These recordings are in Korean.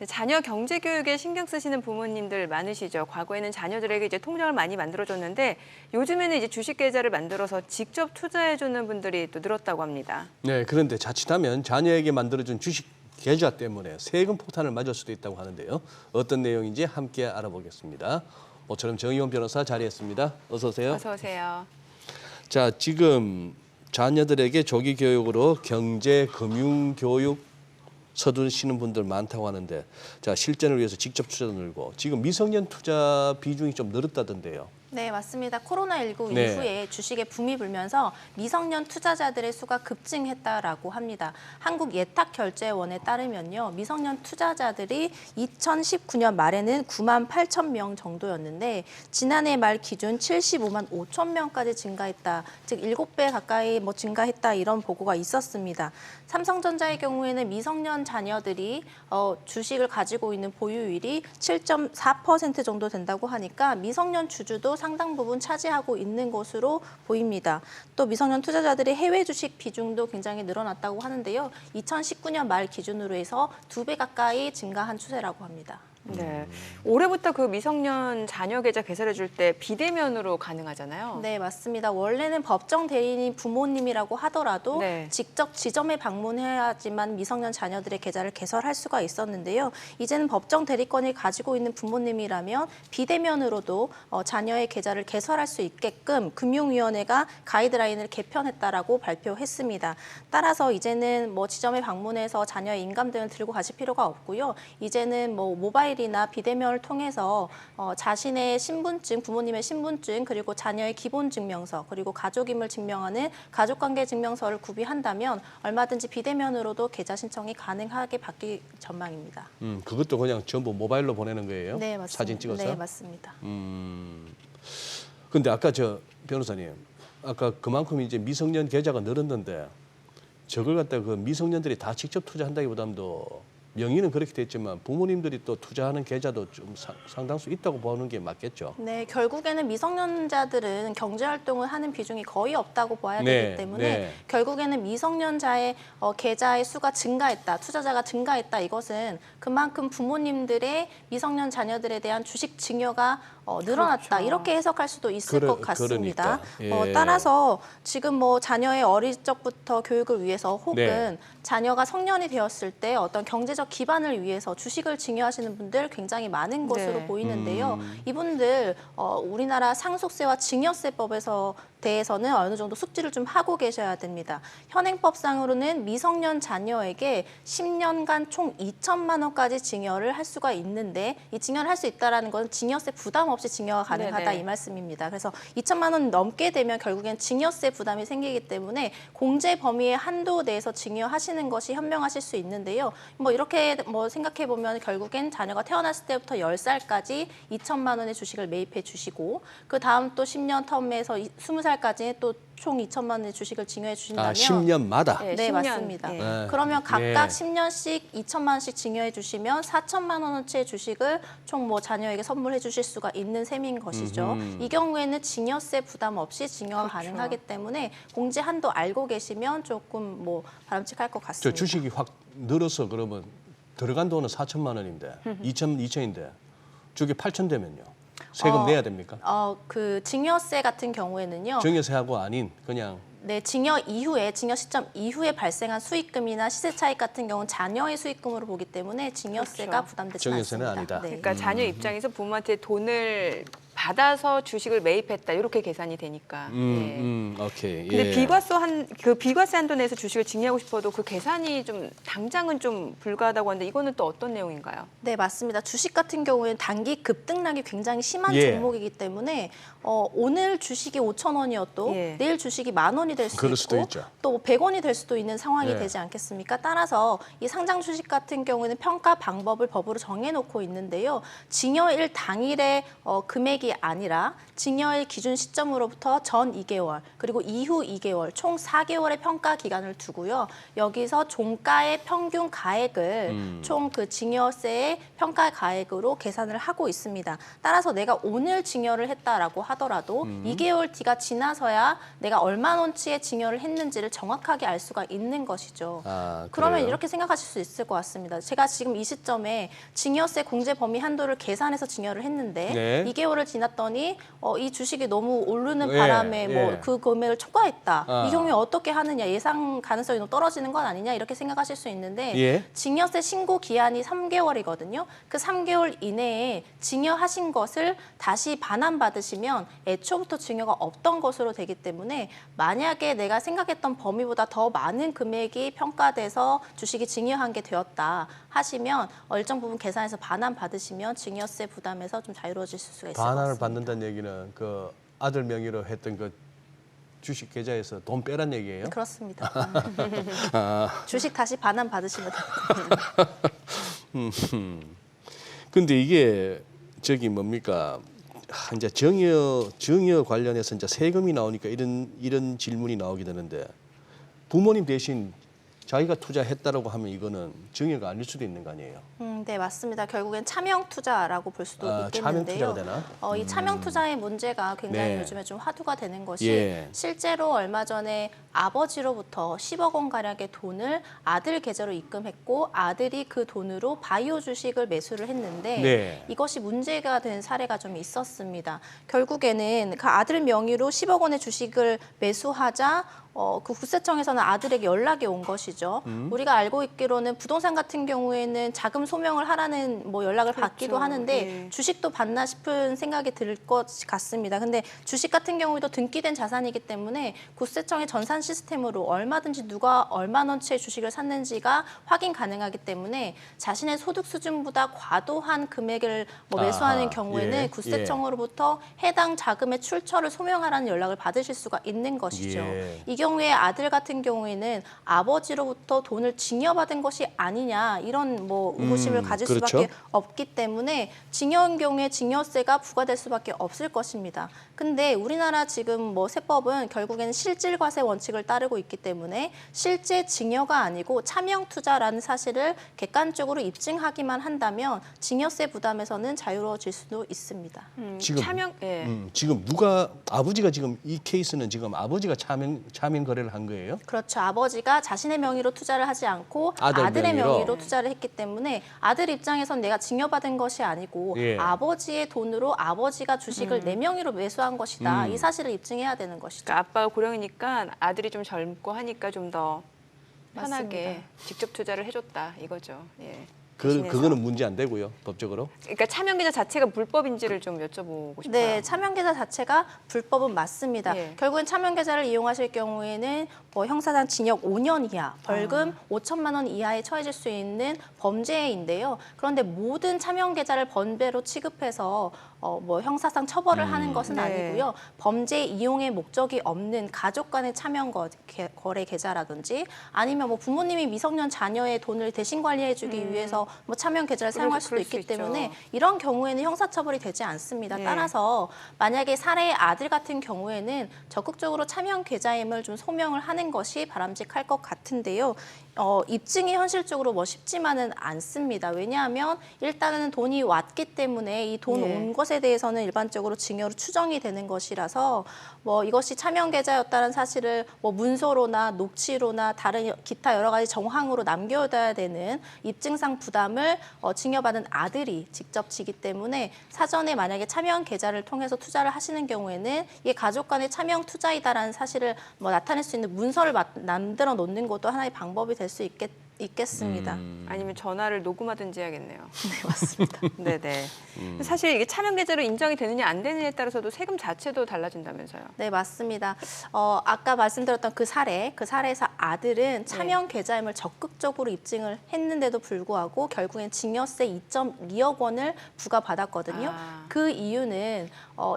네, 자녀 경제 교육에 신경 쓰시는 부모님들 많으시죠. 과거에는 자녀들에게 이제 통장을 많이 만들어줬는데 요즘에는 이제 주식 계좌를 만들어서 직접 투자해주는 분들이 또 늘었다고 합니다. 네, 그런데 자칫하면 자녀에게 만들어준 주식 계좌 때문에 세금 폭탄을 맞을 수도 있다고 하는데요. 어떤 내용인지 함께 알아보겠습니다. 모처럼 정의원 변호사 자리했습니다. 어서 오세요. 어서 오세요. 자, 지금 자녀들에게 조기 교육으로 경제, 금융 교육 서두르시는 분들 많다고 하는데, 자, 실전을 위해서 직접 투자도 늘고 지금 미성년 투자 비중이 좀 늘었다던데요. 네, 맞습니다. 코로나19 네. 이후에 주식에 붐이 불면서 미성년 투자자들의 수가 급증했다라고 합니다. 한국예탁결제원에 따르면요, 미성년 투자자들이 2019년 말에는 9만 8천 명 정도였는데 지난해 말 기준 75만 5천 명까지 증가했다. 즉 7배 가까이 증가했다 이런 보고가 있었습니다. 삼성전자의 경우에는 미성년 자녀들이 주식을 가지고 있는 보유율이 7.4% 정도 된다고 하니까 미성년 주주도 상당 부분 차지하고 있는 것으로 보입니다. 또 미성년 투자자들의 해외 주식 비중도 굉장히 늘어났다고 하는데요. 2019년 말 기준으로 해서 2배 가까이 증가한 추세라고 합니다. 네, 올해부터 그 미성년 자녀 계좌 개설해 줄 때 비대면으로 가능하잖아요. 네, 맞습니다. 원래는 법정 대리인이 부모님이라고 하더라도 네. 직접 지점에 방문해야지만 미성년 자녀들의 계좌를 개설할 수가 있었는데요. 이제는 법정 대리권을 가지고 있는 부모님이라면 비대면으로도 자녀의 계좌를 개설할 수 있게끔 금융위원회가 가이드라인을 개편했다라고 발표했습니다. 따라서 이제는 지점에 방문해서 자녀의 인감 등을 들고 가실 필요가 없고요. 이제는 모바일이나 비대면을 통해서 자신의 신분증, 부모님의 신분증, 그리고 자녀의 기본증명서, 그리고 가족임을 증명하는 가족관계증명서를 구비한다면 얼마든지 비대면으로도 계좌 신청이 가능하게 바뀔 전망입니다. 그것도 그냥 전부 모바일로 보내는 거예요? 네, 맞습니다. 사진 찍어서? 네, 맞습니다. 근데 아까 변호사님, 아까 그만큼 이제 미성년 계좌가 늘었는데 저걸 갖다가 그 미성년들이 다 직접 투자한다기보다도 명의는 그렇게 됐지만 부모님들이 또 투자하는 계좌도 좀 상당수 있다고 보는 게 맞겠죠. 네, 결국에는 미성년자들은 경제활동을 하는 비중이 거의 없다고 봐야 네, 되기 때문에 네. 결국에는 미성년자의 계좌의 수가 증가했다, 투자자가 증가했다, 이것은 그만큼 부모님들의 미성년 자녀들에 대한 주식 증여가 늘어났다, 그렇죠. 이렇게 해석할 수도 있을 것 같습니다. 그러니까. 예. 따라서 지금 자녀의 어릴 적부터 교육을 위해서 혹은 네. 자녀가 성년이 되었을 때 어떤 경제적 기반을 위해서 주식을 증여하시는 분들 굉장히 많은 것으로 네. 보이는데요. 이분들 우리나라 상속세와 증여세법에서 대해서는 어느 정도 숙지를 좀 하고 계셔야 됩니다. 현행법상으로는 미성년 자녀에게 10년간 총 2천만 원까지 증여를 할 수가 있는데 이 증여를 할 수 있다는 건 증여세 부담 없이 증여가 가능하다, 네네. 이 말씀입니다. 그래서 2천만 원 넘게 되면 결국엔 증여세 부담이 생기기 때문에 공제 범위의 한도 내에서 증여하시는 것이 현명하실 수 있는데요. 이렇게 생각해 보면 결국엔 자녀가 태어났을 때부터 10살까지 2천만 원의 주식을 매입해 주시고 그 다음 또 10년 텀에서 20살까지 또 총 2천만 원의 주식을 증여해 주신다면 10년마다? 네, 네, 10년. 맞습니다. 네. 그러면 각각 네. 10년씩 2천만 원씩 증여해 주시면 4천만 원어치의 주식을 총 자녀에게 선물해 주실 수가 있는 셈인 것이죠. 이 경우에는 증여세 부담 없이 증여가 그렇죠. 가능하기 때문에 공제 한도 알고 계시면 조금 바람직할 것 저 같습니다. 주식이 확 늘어서 그러면 들어간 돈은 4천만 원인데 2천인데 저게 8천 되면요. 세금 내야 됩니까? 그 증여세 같은 경우에는요. 증여세하고 아닌 그냥 네, 증여 시점 이후에 발생한 수익금이나 시세 차익 같은 경우는 자녀의 수익금으로 보기 때문에 증여세가 그렇죠. 부담되지 증여세는 않습니다. 아니다. 네. 그러니까 자녀 입장에서 부모한테 돈을 받아서 주식을 매입했다 이렇게 계산이 되니까. 예. 오케이. 근데 예. 비과세 한도 내에서 주식을 증여하고 싶어도 그 계산이 좀 당장은 좀 불가하다고 하는데 이거는 또 어떤 내용인가요? 네, 맞습니다. 주식 같은 경우에는 단기 급등락이 굉장히 심한 예. 종목이기 때문에 오늘 주식이 5천 원이어도 예. 내일 주식이 10,000원이 될 수 그럴 있고 수도 있죠. 또 100원이 될 수도 있는 상황이 예. 되지 않겠습니까? 따라서 이 상장 주식 같은 경우에는 평가 방법을 법으로 정해놓고 있는데요. 증여일 당일에 금액이 2개월이 아니라 증여일 기준 시점으로부터 전 2개월 그리고 이후 2개월 총 4개월의 평가 기간을 두고요. 여기서 종가의 평균 가액을 총 그 증여세의 평가 가액으로 계산을 하고 있습니다. 따라서 내가 오늘 증여를 했다라고 하더라도 2개월 뒤가 지나서야 내가 얼마 원치의 증여를 했는지를 정확하게 알 수가 있는 것이죠. 아, 그러면 그래요? 이렇게 생각하실 수 있을 것 같습니다. 제가 지금 이 시점에 증여세 공제 범위 한도를 계산해서 증여를 했는데 네. 2개월을 지났더니 이 주식이 너무 오르는 예, 바람에 뭐 예. 그 금액을 초과했다. 아. 이 경우에 어떻게 하느냐, 예상 가능성이 너무 떨어지는 건 아니냐 이렇게 생각하실 수 있는데 예. 증여세 신고 기한이 3개월이거든요. 그 3개월 이내에 증여하신 것을 다시 반환받으시면 애초부터 증여가 없던 것으로 되기 때문에 만약에 내가 생각했던 범위보다 더 많은 금액이 평가돼서 주식이 증여한 게 되었다 하시면 일정 부분 계산해서 반환받으시면 증여세 부담에서 좀 자유로워질 수가 있을 것 반환을 같습니다. 받는다는 얘기는 그 아들 명의로 했던 그 주식 계좌에서 돈 빼란 얘기예요? 그렇습니다. 아, 주식 다시 반환 받으시면 됩니다. 근데 이게 저기 뭡니까? 이제 증여 관련해서 이제 세금이 나오니까 이런 질문이 나오게 되는데 부모님 대신 자기가 투자했다라고 하면 이거는 증여가 아닐 수도 있는 거 아니에요? 네, 맞습니다. 결국엔 차명 투자라고 볼 수도 아, 차명 있겠는데요. 투자가 되나? 이 차명 투자의 문제가 굉장히 네. 요즘에 좀 화두가 되는 것이 예. 실제로 얼마 전에 아버지로부터 10억 원 가량의 돈을 아들 계좌로 입금했고 아들이 그 돈으로 바이오 주식을 매수를 했는데 네. 이것이 문제가 된 사례가 좀 있었습니다. 결국에는 그 아들 명의로 10억 원의 주식을 매수하자 그 국세청에서는 아들에게 연락이 온 것이죠. 우리가 알고 있기로는 부동산 같은 경우에는 자금 소명을 하라는 뭐 연락을 받기도 하는데 예. 주식도 받나 싶은 생각이 들 것 같습니다. 근데 주식 같은 경우에도 등기된 자산이기 때문에 국세청의 전산 시스템으로 얼마든지 누가 얼마너치의 주식을 샀는지가 확인 가능하기 때문에 자신의 소득 수준보다 과도한 금액을 뭐 매수하는 아하, 경우에는 예, 국세청으로부터 해당 자금의 출처를 소명하라는 연락을 받으실 수가 있는 것이죠. 예. 이 경우에 아들 같은 경우에는 아버지로부터 돈을 증여받은 것이 아니냐 이런 뭐 의구심을 가질 그렇죠. 수밖에 없기 때문에 증여인 경우에 증여세가 부과될 수밖에 없을 것입니다. 근데 우리나라 지금 뭐 세법은 결국에는 실질과세 원칙을 따르고 있기 때문에 실제 증여가 아니고 차명 투자라는 사실을 객관적으로 입증하기만 한다면 증여세 부담에서는 자유로워질 수도 있습니다. 지금 차명 예. 지금 아버지가 지금 이 케이스는 지금 아버지가 차명 거래를 한 거예요? 그렇죠. 아버지가 자신의 명의로 투자를 하지 않고 아들 아들의 명의로? 명의로 투자를 했기 때문에 아들 입장에선 내가 증여받은 것이 아니고 예. 아버지의 돈으로 아버지가 주식을 내 명의로 매수한 것이다. 이 사실을 입증해야 되는 것이죠. 그러니까 아빠가 고령이니까 아들이 좀 젊고 하니까 좀 더 편하게 맞습니다. 직접 투자를 해줬다 이거죠. 예. 그거는 문제 안 되고요, 법적으로. 그러니까 차명 계좌 자체가 불법인지를 좀 여쭤보고 싶어요. 네, 차명 계좌 자체가 불법은 맞습니다. 예. 결국엔 차명 계좌를 이용하실 경우에는 뭐 형사상 징역 5년 이하, 벌금 5천만 원 이하에 처해질 수 있는 범죄인데요. 그런데 모든 차명 계좌를 번배로 취급해서 뭐 형사상 처벌을 하는 것은 네. 아니고요. 범죄 이용의 목적이 없는 가족 간의 차명 거래 계좌라든지 아니면 뭐 부모님이 미성년 자녀의 돈을 대신 관리해주기 위해서 뭐 차명 계좌를 사용할 수도 그럴 수 있기 때문에 있죠. 이런 경우에는 형사처벌이 되지 않습니다. 네. 따라서 만약에 사례의 아들 같은 경우에는 적극적으로 차명 계좌임을 좀 소명을 하는 것이 바람직할 것 같은데요. 입증이 현실적으로 뭐 쉽지만은 않습니다. 왜냐하면 일단은 돈이 왔기 때문에 이 돈 네. 온 것에 대해서는 일반적으로 증여로 추정이 되는 것이라서 뭐 이것이 차명 계좌였다는 사실을 뭐 문서로나 녹취로나 다른 기타 여러 가지 정황으로 남겨둬야 되는 입증상 부담을 증여받은 아들이 직접 지기 때문에 사전에 만약에 차명 계좌를 통해서 투자를 하시는 경우에는 이게 가족 간의 차명 투자이다라는 사실을 뭐 나타낼 수 있는 문서를 만들어 놓는 것도 하나의 방법이 될 수 있겠습니다. 아니면 전화를 녹음하든지 해야겠네요. 네, 맞습니다. 네네. 사실 이게 차명 계좌로 인정이 되느냐 안 되느냐에 따라서도 세금 자체도 달라진다면서요. 네, 맞습니다. 아까 말씀드렸던 그 사례에서 아들은 차명 계좌임을 적극적으로 입증을 했는데도 불구하고 결국엔 증여세 2.2억 원을 부과받았거든요. 아. 그 이유는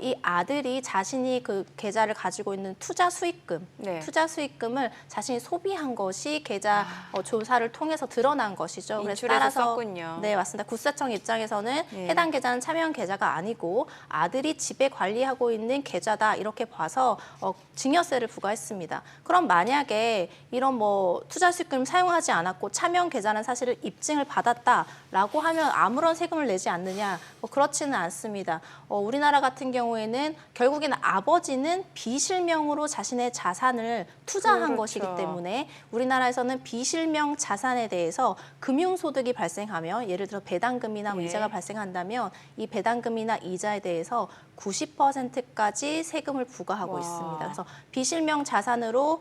이 아들이 자신이 그 계좌를 가지고 있는 투자 수익금을 자신이 소비한 것이 계좌 조사를 계좌를 통해서 드러난 것이죠. 그래서 인출해서 따라서 썼군요. 네, 맞습니다. 구세청 입장에서는 네. 해당 계좌는 차명 계좌가 아니고 아들이 집에 관리하고 있는 계좌다 이렇게 봐서 증여세를 부과했습니다. 그럼 만약에 이런 뭐 투자 수익금 사용하지 않았고 차명 계좌는 사실은 입증을 받았다라고 하면 아무런 세금을 내지 않느냐? 뭐 그렇지는 않습니다. 우리나라 같은 경우에는 결국에는 아버지는 비실명으로 자신의 자산을 투자한 그렇죠. 것이기 때문에 우리나라에서는 비실명 자산에 대해서 금융소득이 발생하면 예를 들어 배당금이나 뭐 예. 이자가 발생한다면 이 배당금이나 이자에 대해서 90%까지 세금을 부과하고 와. 있습니다. 그래서 비실명 자산으로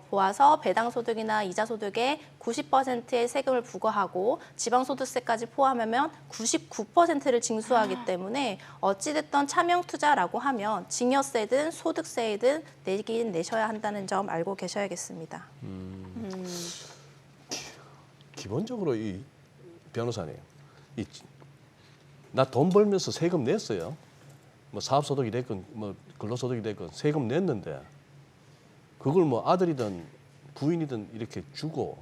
보아서 배당소득이나 이자소득의 90%의 세금을 부과하고 지방소득세까지 포함하면 99%를 징수하기 때문에 어찌됐든 차명투자라고 하면 증여세든 소득세이든 내긴 내셔야 한다는 점 알고 계셔야겠습니다. 기본적으로 이 변호사님, 나 돈 벌면서 세금 냈어요. 뭐 사업소득이 됐건 뭐 근로소득이 됐건 세금 냈는데 그걸 뭐 아들이든 부인이든 이렇게 주고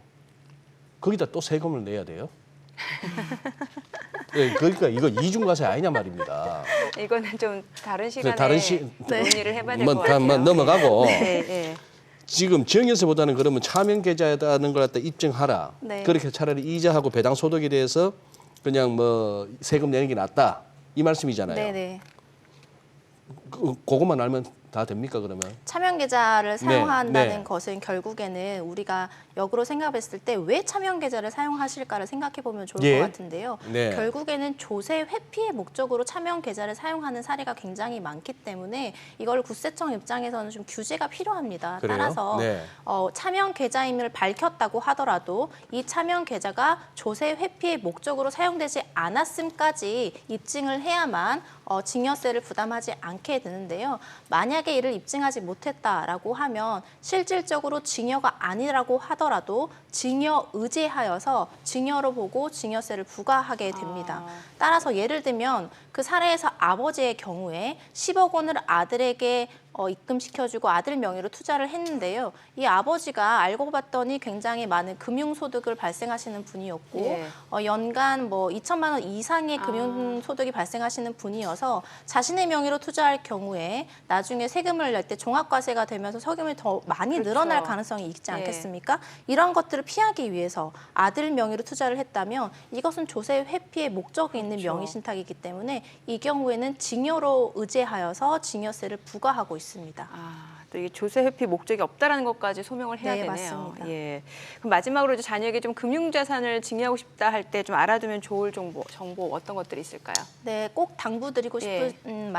거기다 또 세금을 내야 돼요? 네, 그러니까 이거 이중과세 아니냐 말입니다. 이거는 좀 다른 시간에 다른 논의를 해봐야 될 것 같아요. 한번 넘어가고 네, 네. 지금 증여세보다는 그러면 차명 계좌라는 걸 갖다 입증하라. 네. 그렇게 차라리 이자하고 배당 소득에 대해서 그냥 뭐 세금 내는 게 낫다 이 말씀이잖아요. 네네. 그것만 알면 다 됩니까 그러면? 차명 계좌를 사용한다는 네. 것은 결국에는 우리가 역으로 생각했을 때 왜 차명 계좌를 사용하실까를 생각해 보면 좋을 예. 것 같은데요. 네. 결국에는 조세 회피의 목적으로 차명 계좌를 사용하는 사례가 굉장히 많기 때문에 이걸 구세청 입장에서는 좀 규제가 필요합니다. 그래요? 따라서 네. 차명 계좌임을 밝혔다고 하더라도 이 차명 계좌가 조세 회피의 목적으로 사용되지 않았음까지 입증을 해야만 증여세를 부담하지 않게 되는데요. 만약에 이를 입증하지 못했다라고 하면 실질적으로 증여가 아니라고 하더라도 증여 의제하여서 증여로 보고 증여세를 부과하게 됩니다. 따라서 예를 들면 그 사례에서 아버지의 경우에 10억 원을 아들에게 입금시켜주고 아들 명의로 투자를 했는데요. 이 아버지가 알고 봤더니 굉장히 많은 금융소득을 발생하시는 분이었고 예. 연간 뭐 2천만 원 이상의 금융소득이 발생하시는 분이어서 자신의 명의로 투자할 경우에 나중에 세금을 낼 때 종합과세가 되면서 세금이 더 많이 그렇죠. 늘어날 가능성이 있지 예. 않겠습니까? 이런 것들을 피하기 위해서 아들 명의로 투자를 했다면 이것은 조세 회피의 목적이 있는 그렇죠. 명의 신탁이기 때문에 이 경우에는 증여로 의제하여서 증여세를 부과하고 있습니다. 또 이게 조세 회피 목적이 없다라는 것까지 소명을 해야 네, 되네요. 맞습니다. 예. 그럼 마지막으로 이제 자녀에게 좀 금융자산을 증여하고 싶다 할 때 좀 알아두면 좋을 정보 어떤 것들이 있을까요? 네, 꼭 당부드리고 예. 싶은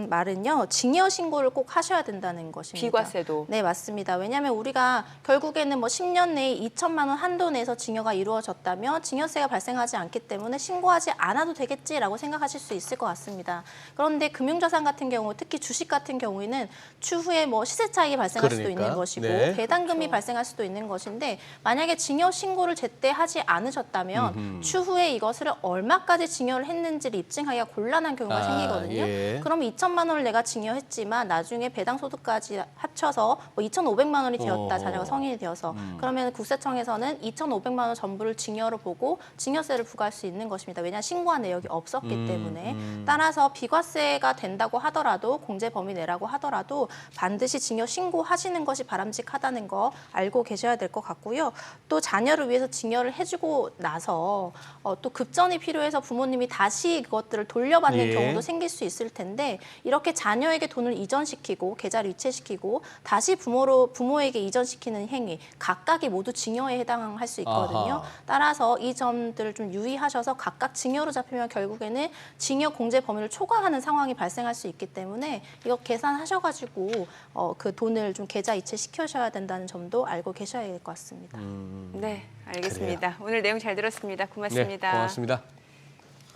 말은요. 증여 신고를 꼭 하셔야 된다는 것입니다. 비과세도. 네, 맞습니다. 왜냐하면 우리가 결국에는 뭐 10년 내에 2천만 원 한도 내에서 증여가 이루어졌다면 증여세가 발생하지 않기 때문에 신고하지 않아도 되겠지라고 생각하실 수 있을 것 같습니다. 그런데 금융자산 같은 경우, 특히 주식 같은 경우에는 추후에 뭐 시세 차익이 발생할 수도 그러니까. 있는 것이고 네. 배당금이 그렇죠. 발생할 수도 있는 것인데 만약에 증여 신고를 제때 하지 않으셨다면 추후에 이것을 얼마까지 증여를 했는지를 입증하기가 곤란한 경우가 생기거든요. 예. 그럼 2천만 원을 내가 증여했지만 나중에 배당소득까지 합쳐서 뭐 2,500만 원이 되었다. 자녀가 성인이 되어서. 그러면 국세청에서는 2,500만 원 전부를 증여로 보고 증여세를 부과할 수 있는 것입니다. 왜냐하면 신고한 내역이 없었기 때문에. 따라서 비과세가 된다고 하더라도 공제 범위 내라고 하더라도 반드시 증여 신고하시는 것이 바람직하다는 거 알고 계셔야 될 것 같고요. 또 자녀를 위해서 증여를 해주고 나서 또 급전이 필요해서 부모님이 다시 그것들을 돌려받는 예. 경우도 생길 수 있을 텐데 이렇게 자녀에게 돈을 이전시키고 계좌를 이체시키고 다시 부모에게 이전시키는 행위 각각이 모두 증여에 해당할 수 있거든요. 아하. 따라서 이 점들을 좀 유의하셔서 각각 증여로 잡히면 결국에는 증여 공제 범위를 초과하는 상황이 발생할 수 있기 때문에 이거 계산하셔가지고 그 돈을 좀 계좌 이체시켜셔야 된다는 점도 알고 계셔야 될 것 같습니다. 네, 알겠습니다. 오늘 내용 잘 들었습니다. 고맙습니다. 네, 고맙습니다.